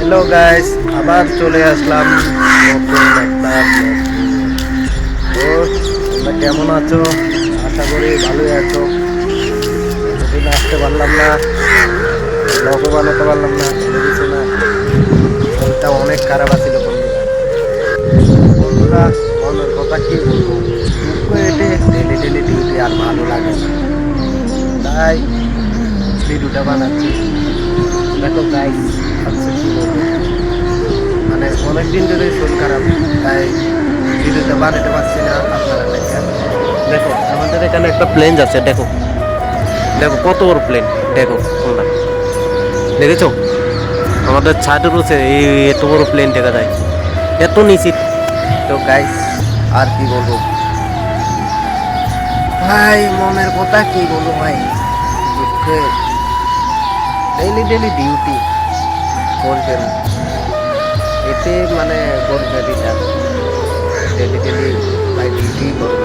Hello guys, আবার চলে আসলাম নতুন একটা তো তোমরা কেমন আছো? আশা করি ভালোই আছো। এতদিন আসতে পারলাম না, ব্লগও বানাতে পারলাম না, কোনো কিছু না। মনটা অনেক খারাপ আছিল বন্ধুরা। বন্ধুরা, মনের কথা কি বলবো, দুঃখ এটে ডেলি ডেলি ডিউটি আর ভালো লাগে না, তাই ভিডিওটা বানাচ্ছি। দেখো গাইস, আচ্ছা কি বলবো, মানে অনেক দিন ধরে শরীর খারাপ, তাই ভিডিওটা বানাতে পারছি না আপনারা দেখেন। দেখো আমাদের এখানে একটা প্লেন আছে, দেখো দেখো কত বড় প্লেন, দেখো তোমরা দেখেছো? আমাদের ছাদের উপরে এই এত বড় প্লেন দেখা যায়, এত নিচে। তো গাইস, আর কি বলবো ভাই, মনের কথা কি বলবো ভাই, দুঃখে ডেইলি ডেইলি ডিউটি করবেন, এতে মানে করবে রিটার্ন ডেলি ডেলি ভাই ডিউটি করবে।